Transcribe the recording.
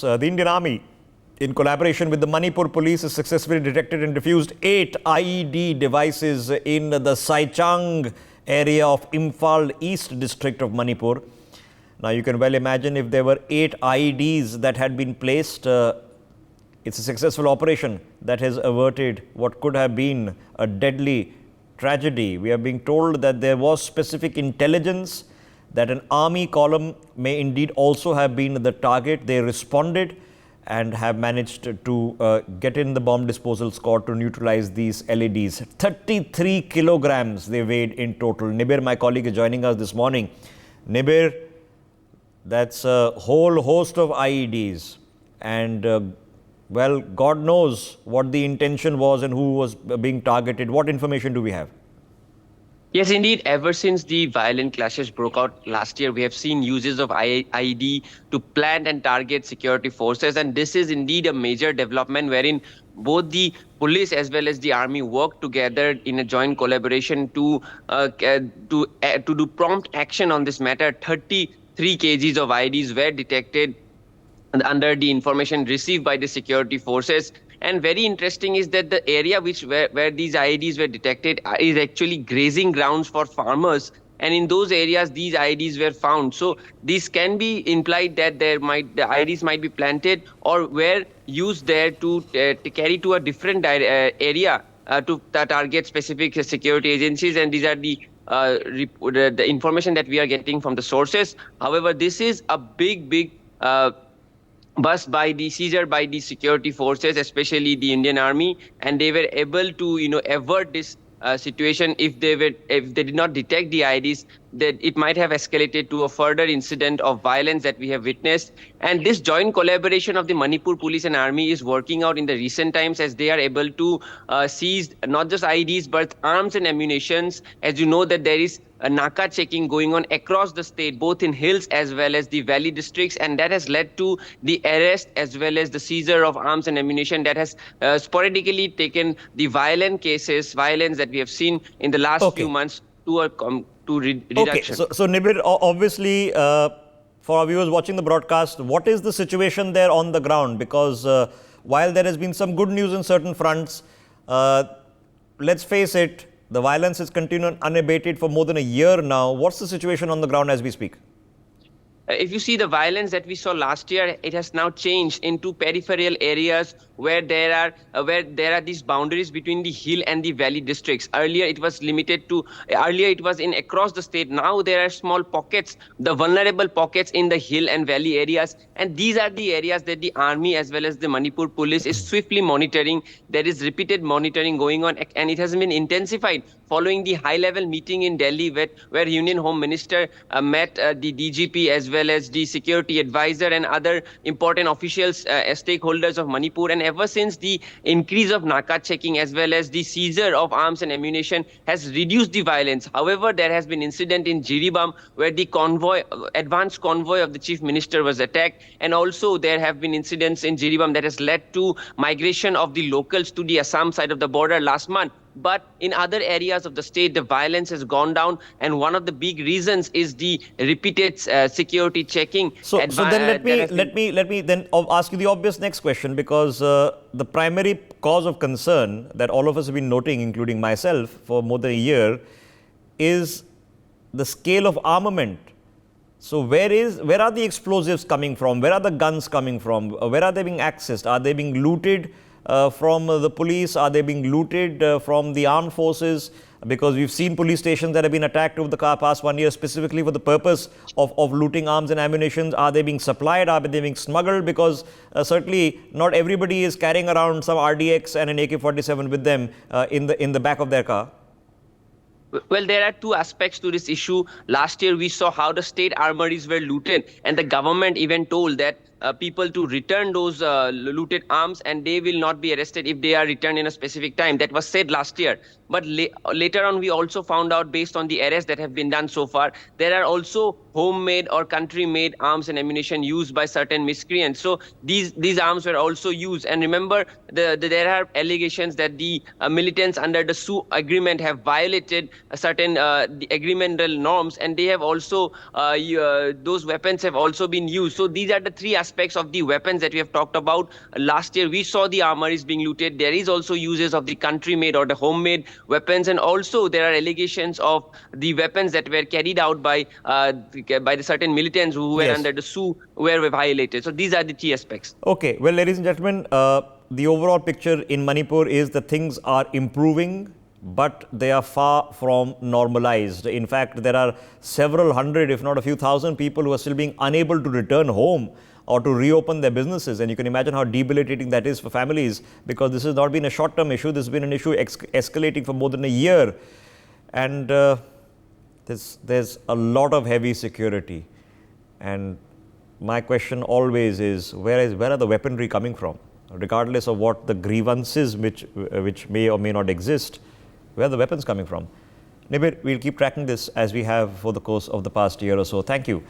Defense, the Indian Army, in collaboration with the Manipur Police, has successfully detected and defused 8 IED devices in the Saichang area of Imphal East district of Manipur. Now, you can well imagine if there were 8 IEDs that had been placed, it's a successful operation that has averted what could have been a deadly tragedy. We are being told that there was specific intelligence that an army column may indeed also have been the target. They responded and have managed to get in the bomb disposal squad to neutralize these LEDs. 33 kilograms they weighed in total. Nibir, my colleague, is joining us this morning. Nibir, that's a whole host of IEDs, and well, God knows what the intention was and who was being targeted. What information do we have? Yes, indeed. Ever since the violent clashes broke out last year, we have seen uses of IED to plant and target security forces. And this is indeed a major development wherein both the police as well as the army work together in a joint collaboration to do prompt action on this matter. 33 kgs of IEDs were detected under the information received by the security forces. And very interesting is that the area where these IEDs were detected is actually grazing grounds for farmers. And in those areas, these IEDs were found. So this can be implied that the IEDs might be planted or were used there to carry to a different area to target specific security agencies. And these are the information that we are getting from the sources. However, this is a big bust by the seizure by the security forces, especially the Indian Army, and they were able to avert this situation. If they did not detect the IEDs, that it might have escalated to a further incident of violence that we have witnessed. And this joint collaboration of the Manipur Police and Army is working out in the recent times, as they are able to seize not just IEDs but arms and ammunitions. As you know that there is a Naka checking going on across the state, both in hills as well as the valley districts, and that has led to the arrest as well as the seizure of arms and ammunition that has sporadically taken the violence that we have seen in the last few months to a reduction. Okay, so Nibir, obviously, for our viewers watching the broadcast, what is the situation there on the ground? Because while there has been some good news in certain fronts, let's face it, the violence has continued unabated for more than a year now. What's the situation on the ground as we speak? If you see the violence that we saw last year, it has now changed into peripheral areas where there are these boundaries between the hill and the valley districts. Earlier it was in across the state. Now there are small pockets, the vulnerable pockets in the hill and valley areas, and these are the areas that the army as well as the Manipur police is swiftly monitoring. There is repeated monitoring going on, and it has been intensified following the high-level meeting in Delhi where Union Home Minister met the DGP as well as the security advisor and other important officials, stakeholders of Manipur. And ever since, the increase of Naka checking as well as the seizure of arms and ammunition has reduced the violence. However, there has been incident in Jiribam where the advanced convoy of the chief minister was attacked, and also there have been incidents in Jiribam that has led to migration of the locals to the Assam side of the border last month. But in other areas of the state, the violence has gone down, and one of the big reasons is the repeated security checking. So then let me then ask you the obvious next question, because the primary cause of concern that all of us have been noting, including myself, for more than a year, is the scale of armament. So where are the explosives coming from? Where are the guns coming from? Where are they being accessed? Are they being looted from the police? Are they being looted from the armed forces? Because we've seen police stations that have been attacked over the past 1 year specifically for the purpose of looting arms and ammunition. Are they being supplied? Are they being smuggled? Because certainly not everybody is carrying around some RDX and an AK-47 with them in the back of their car. Well, there are two aspects to this issue. Last year, we saw how the state armories were looted, and the government even told that people to return those looted arms, and they will not be arrested if they are returned in a specific time. That was said last year. But later on, we also found out, based on the arrests that have been done so far, there are also homemade or country-made arms and ammunition used by certain miscreants. So these arms were also used. And remember, there are allegations that the militants under the Sioux agreement have violated certain the agreemental norms, and they have also those weapons have also been used. So these are the three aspects of the weapons that we have talked about. Last year we saw the armories being looted. There is also uses of the country-made or the homemade weapons, and also there are allegations of the weapons that were carried out by the certain militants who were Yes. under the Sioux were violated. So these are the three aspects. Okay, well, ladies and gentlemen, the overall picture in Manipur is that things are improving, but they are far from normalized. In fact, there are several hundred, if not a few thousand people who are still being unable to return home or to reopen their businesses. And you can imagine how debilitating that is for families, because this has not been a short-term issue. This has been an issue escalating for more than a year. And there's a lot of heavy security. And my question always is, where are the weaponry coming from? Regardless of what the grievances which may or may not exist, where are the weapons coming from? Nibir, we'll keep tracking this as we have for the course of the past year or so. Thank you.